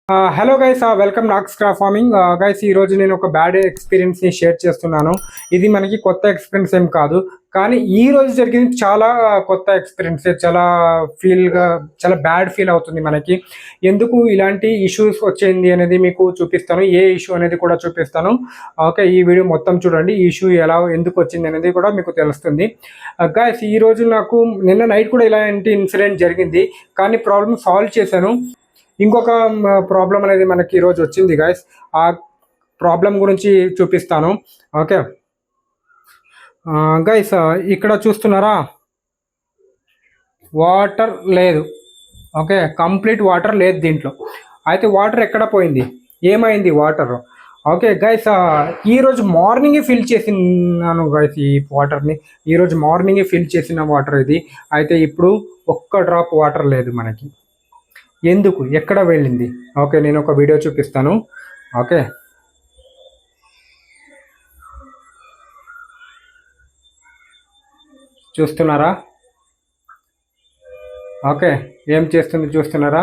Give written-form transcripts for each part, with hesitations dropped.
Hello guys, welcome Knox craft farming. Guys, ఈరోజు నేను ఒక బ్యాడ్ ఎక్స్పీరియన్స్ని షేర్ చేస్తున్నాను. ఇది మనకి కొత్త ఎక్స్పీరియన్స్ ఏం కాదు, కానీ ఈ రోజు జరిగింది చాలా కొత్త ఎక్స్పీరియన్స్. చాలా బ్యాడ్ ఫీల్ అవుతుంది మనకి. ఎందుకు ఇలాంటి ఇష్యూస్ వచ్చింది అనేది మీకు చూపిస్తాను. ఏ ఇష్యూ అనేది కూడా చూపిస్తాను. ఓకే, ఈ వీడియో మొత్తం చూడండి. ఈ ఇష్యూ ఎందుకు వచ్చింది అనేది కూడా మీకు తెలుస్తుంది. గైస్, ఈరోజు నాకు నిన్న నైట్ కూడా ఇలాంటి ఇన్సిడెంట్ జరిగింది, కానీ ప్రాబ్లమ్ సాల్వ్ చేశాను. ఇంకొక ప్రాబ్లం అనేది మనకి ఈరోజు వచ్చింది గైస్. ఆ ప్రాబ్లం గురించి చూపిస్తాను. ఓకే గైస్, ఇక్కడ చూస్తున్నారా, వాటర్ లేదు. ఓకే, కంప్లీట్ వాటర్ లేదు దీంట్లో. అయితే వాటర్ ఎక్కడ పోయింది, ఏమైంది వాటర్? ఓకే గైస్, ఈరోజు మార్నింగే ఫిల్ చేసినాను గైస్ ఈ వాటర్ని. ఈరోజు మార్నింగే ఫిల్ చేసిన వాటర్ ఇది. అయితే ఇప్పుడు ఒక్క డ్రాప్ వాటర్ లేదు మనకి. ఎందుకు, ఎక్కడ వెళ్ళింది? ఓకే, నేను ఒక వీడియో చూపిస్తాను. ఓకే, చూస్తున్నారా? ఓకే, ఏం చేస్తుంది చూస్తున్నారా?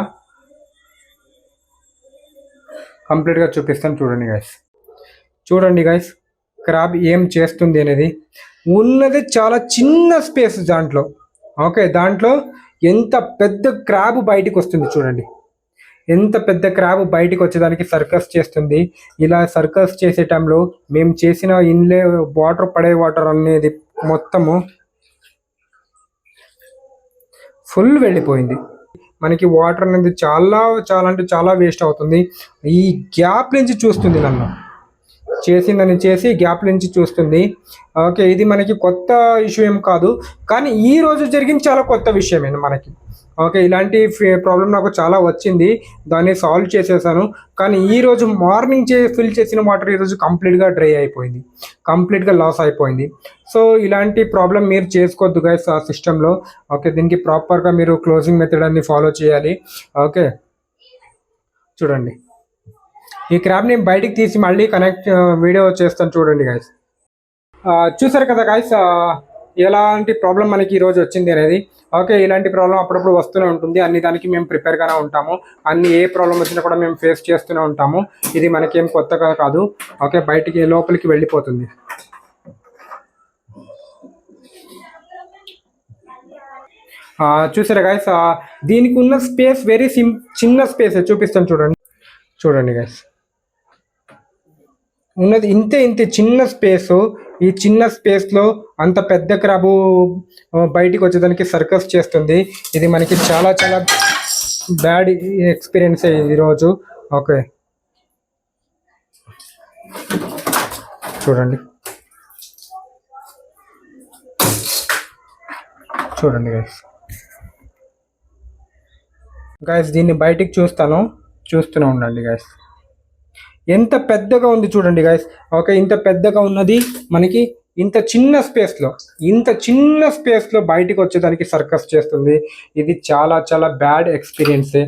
కంప్లీట్గా చూపిస్తాను, చూడండి గైస్. చూడండి గైస్, క్రాబ్ ఏం చేస్తుంది అనేది. ఉన్నది చాలా చిన్న స్పేస్ దాంట్లో. ఓకే, దాంట్లో ఎంత పెద్ద క్రాబ్ బయటికి వస్తుంది చూడండి. ఎంత పెద్ద క్రాబ్ బయటికి వచ్చేదానికి సర్కస్ చేస్తుంది. ఇలా సర్కస్ చేసే టైంలో మేము చేసిన ఇన్లే వాటర్ పడే వాటర్ అనేది మొత్తము ఫుల్ వెళ్ళిపోయింది. మనకి వాటర్ అనేది చాలా చాలా అంటే చాలా వేస్ట్ అవుతుంది. ఈ గ్యాప్ నుంచి చూస్తుంది నన్ను, చేసిందని చేసి గ్యాప్ నుంచి చూస్తుంది. ఓకే, ఇది మనకి కొత్త ఇష్యూ ఏం కాదు, కానీ ఈ రోజు జరిగింది చాలా కొత్త విషయమే మనకి. ఓకే, ఇలాంటి ప్రాబ్లం నాకు చాలా వచ్చింది, దాన్ని సాల్వ్ చేసేసాను. కానీ ఈరోజు మార్నింగ్ ఫిల్ చేసిన వాటర్ ఈరోజు కంప్లీట్గా డ్రై అయిపోయింది, కంప్లీట్గా లాస్ అయిపోయింది. సో ఇలాంటి ప్రాబ్లం మీరు చేసుకోవద్దు గైస్ ఆ సిస్టంలో. ఓకే, దీనికి ప్రాపర్గా మీరు క్లోజింగ్ మెథడ్ అన్ని ఫాలో చేయాలి. ఓకే, చూడండి, ఈ క్రాబ్ని బయటికి తీసి మళ్ళీ వీడియో చేస్తాను, చూడండి గైస్. చూసారు కదా గైస్, ఎలాంటి ప్రాబ్లం మనకి ఈరోజు వచ్చింది అనేది. ఓకే, ఇలాంటి ప్రాబ్లం అప్పుడప్పుడు వస్తూనే ఉంటుంది. అన్ని దానికి మేము ప్రిపేర్గానే ఉంటాము. ఏ ప్రాబ్లం వచ్చినా కూడా మేము ఫేస్ చేస్తూనే ఉంటాము. ఇది మనకేం కొత్తగా కాదు. ఓకే, బయటికి లోపలికి వెళ్ళిపోతుంది. చూసారా గైస్, దీనికి ఉన్న స్పేస్ వెరీ చిన్న స్పేస్. చూపిస్తాను, చూడండి. చూడండి గైస్, ఉన్నది ఇంతే ఇంతే చిన్న స్పేసు. ఈ చిన్న స్పేస్లో అంత పెద్ద క్రాబు బయటికి వచ్చేదానికి సర్కస్ చేస్తుంది. ఇది మనకి చాలా చాలా బ్యాడ్ ఎక్స్పీరియన్స్ ఈరోజు. ఓకే, చూడండి చూడండి గైస్. గైస్, దీన్ని బయటికి చూస్తూనే ఉండండి గైస్. ఎంత పెద్దగా ఉంది చూడండి గైస్. ఓకే, ఇంత పెద్దగా ఉన్నది మనకి ఇంత చిన్న స్పేస్లో బయటికి వచ్చేదానికి సర్కస్ చేస్తుంది. ఇది చాలా చాలా బ్యాడ్ ఎక్స్పీరియన్సే.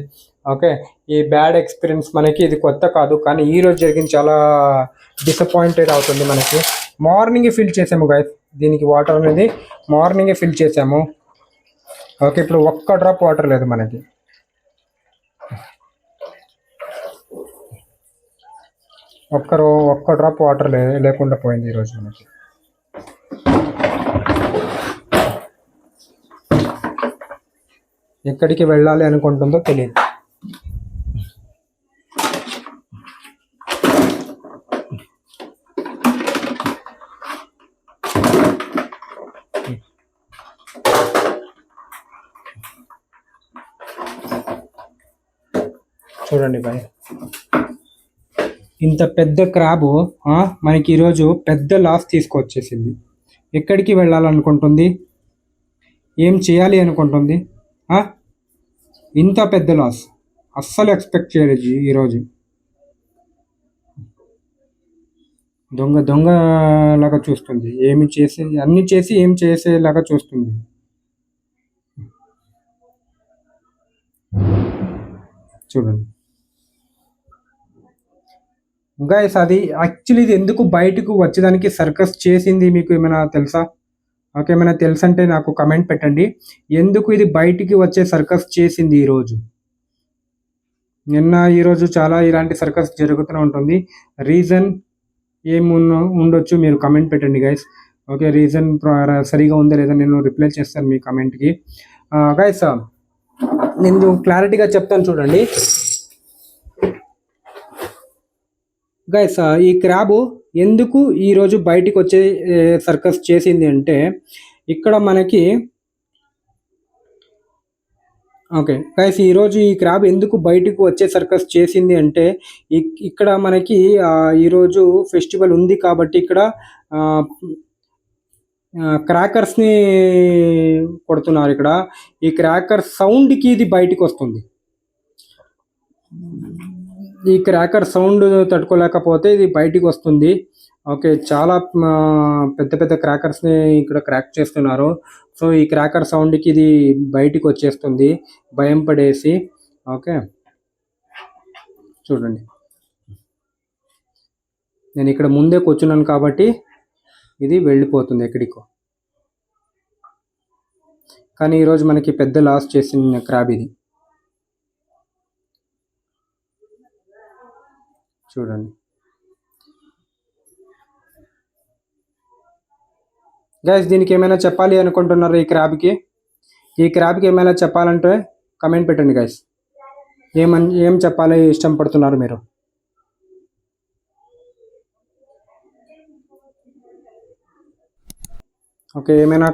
ఓకే, ఈ బ్యాడ్ ఎక్స్పీరియన్స్ మనకి ఇది కొత్త కాదు, కానీ ఈరోజు జరిగింది చాలా డిసప్పాయింటెడ్ అవుతుంది మనకి. మార్నింగే ఫిల్ చేసాము గైస్, దీనికి వాటర్ అనేది మార్నింగే ఫిల్ చేసాము. ఓకే, ఇప్పుడు ఒక్క డ్రాప్ వాటర్ లేదు మనకి. ఒక్క డ్రాప్ వాటర్ లేకుండా పోయింది ఈరోజు మనకి. ఎక్కడికి వెళ్ళాలి అనుకుంటుందో తెలియదు. చూడండి బాయ్, ఇంత పెద్ద క్రాబ్ మనకి ఈరోజు పెద్ద లాస్ తీసుకొచ్చేసింది. ఎక్కడికి వెళ్ళాలనుకుంటుంది, ఏం చేయాలి అనుకుంటుంది? ఇంత పెద్ద లాస్ అస్సలు ఎక్స్పెక్ట్ చేయలేదు ఈరోజు. దొంగలాగా చూస్తుంది, అన్ని చేసి ఏం చేసేలాగా చూస్తుంది. చూడండి గైస్, అది యాక్చువల్లీ ఇది ఎందుకు బయటకు వచ్చేదానికి సర్కస్ చేసింది మీకు ఏమైనా తెలుసా? ఓకే, ఏమైనా తెలుసంటే నాకు కమెంట్ పెట్టండి. ఎందుకు ఇది బయటికి వచ్చే సర్కస్ చేసింది ఈరోజు? నిన్న ఈరోజు చాలా ఇలాంటి సర్కస్ జరుగుతూనే ఉంటుంది. రీజన్ ఉండొచ్చు మీరు కమెంట్ పెట్టండి గైస్. ఓకే, రీజన్ సరిగా ఉందా లేదా నేను రిప్లై చేస్తాను మీ కమెంట్కి. గైస్ నేను క్లారిటీగా చెప్తాను చూడండి గైస్. ఈ క్రాబ్ ఎందుకు ఈరోజు బయటికి వచ్చే సర్కస్ చేసింది అంటే, ఇక్కడ మనకి ఓకే గైస్, ఈరోజు ఈ క్రాబ్ ఎందుకు బయటకు వచ్చే సర్కస్ చేసింది అంటే, ఇక్కడ మనకి ఈరోజు ఫెస్టివల్ ఉంది కాబట్టి ఇక్కడ క్రాకర్స్ని కొడుతున్నారు. ఇక్కడ ఈ క్రాకర్ సౌండ్కి ఇది బయటికి వస్తుంది. ఈ క్రాకర్ సౌండ్ తట్టుకోలేకపోతే ఇది బయటికి వస్తుంది. ఓకే, చాలా పెద్ద పెద్ద క్రాకర్స్ని ఇక్కడ క్రాక్ చేస్తున్నారు. సో ఈ క్రాకర్ సౌండ్కి ఇది బయటికి వచ్చేస్తుంది భయం పడేసి. ఓకే చూడండి, నేను ఇక్కడ ముందే కూర్చున్నాను కాబట్టి ఇది వెళ్ళిపోతుంది ఎక్కడికో. కానీ ఈరోజు మనకి పెద్ద లాస్ చేసిన క్రాబ్ ఇది. చూడండి గైస్, దీనికి ఏమైనా చెప్పాలి అనుకుంటున్నారు? ఈ క్రాబ్కి ఏమైనా చెప్పాలంటే కమెంట్ పెట్టండి గైస్. ఏం చెప్పాలి ఇష్టపడుతున్నారు మీరు? ఓకే, ఏమైనా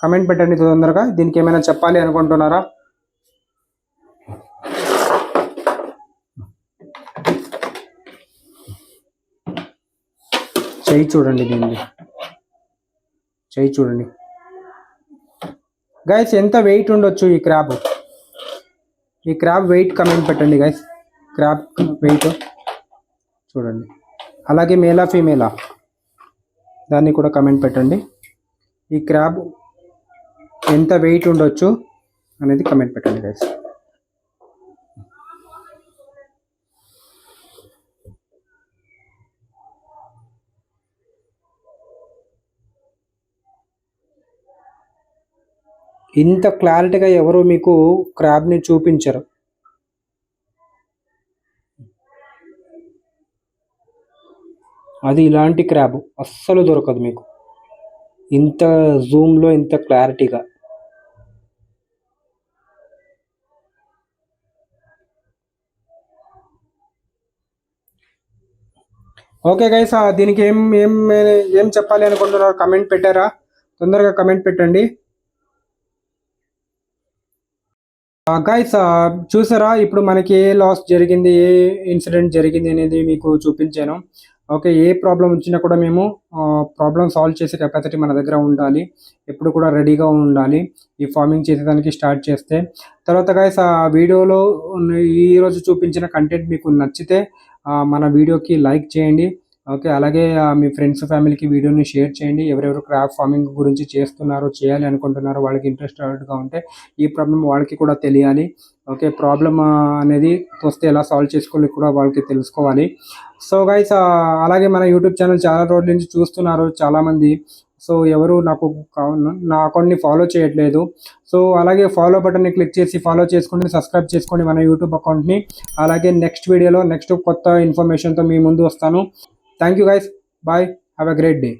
కమెంట్ పెట్టండి తొందరగా. దీనికి ఏమైనా చెప్పాలి అనుకుంటున్నారా? చెయ్యి చూడండి, చెయ్యి చూడండి గైస్. ఎంత వెయిట్ ఉండొచ్చు ఈ క్రాబ్ వెయిట్ కమెంట్ పెట్టండి గైస్. క్రాబ్ వెయిట్ చూడండి. అలాగే మేలా ఫీమేలా దాన్ని కూడా కమెంట్ పెట్టండి. ఈ క్రాబ్ ఎంత వెయిట్ ఉండొచ్చు అనేది కమెంట్ పెట్టండి గైస్. ఇంత క్లారిటీగా ఎవరు మీకు క్రాబ్ని చూపించరు. అది ఇలాంటి క్రాబ్ అస్సలు దొరకదు మీకు ఇంత జూమ్లో ఇంత క్లారిటీగా. ఓకే గైస్, దీనికి ఏం చెప్పాలి అనుకుంటున్నారు? కమెంట్ పెట్టారా? తొందరగా కమెంట్ పెట్టండి గైస్. చూసారా ఇప్పుడు మనకి ఏ లాస్ జరిగింది, ఏ ఇన్సిడెంట్ జరిగింది అనేది మీకు చూపించాను. ఓకే, ఏ ప్రాబ్లం వచ్చినా కూడా మేము ప్రాబ్లం సాల్వ్ చేసే కెపాసిటీ మన దగ్గర ఉండాలి, ఎప్పుడు కూడా రెడీగా ఉండాలి ఈ ఫార్మింగ్ చేసేదానికి స్టార్ట్ చేస్తే. తర్వాత గైస్, ఆ వీడియోలో ఈరోజు చూపించిన కంటెంట్ మీకు నచ్చితే మన వీడియోకి లైక్ చేయండి. ఓకే, అలాగే మీ ఫ్రెండ్స్ ఫ్యామిలీకి వీడియోని షేర్ చేయండి. ఎవరెవరు క్రాప్ ఫార్మింగ్ గురించి చేయాలి అనుకుంటున్నారో వాళ్ళకి ఇంట్రెస్టెడ్గా ఉంటే ఈ ప్రాబ్లం వాళ్ళకి కూడా తెలియాలి. ఓకే, ప్రాబ్లం అనేది వస్తే ఎలా సాల్వ్ చేసుకోవాలి కూడా వాళ్ళకి తెలుసుకోవాలి. సో గైస్, అలాగే మన యూట్యూబ్ ఛానల్ చాలా రోజుల నుంచి చూస్తున్నారు చాలామంది. సో ఎవరు నా అకౌంట్ని ఫాలో చేయట్లేదు. సో అలాగే ఫాలో బటన్ని క్లిక్ చేసి ఫాలో చేసుకోండి, సబ్స్క్రైబ్ చేసుకోండి మన యూట్యూబ్ అకౌంట్ని. అలాగే నెక్స్ట్ వీడియోలో నెక్స్ట్ కొత్త ఇన్ఫర్మేషన్తో మీ ముందు వస్తాను. Thank you guys, bye, have a great day.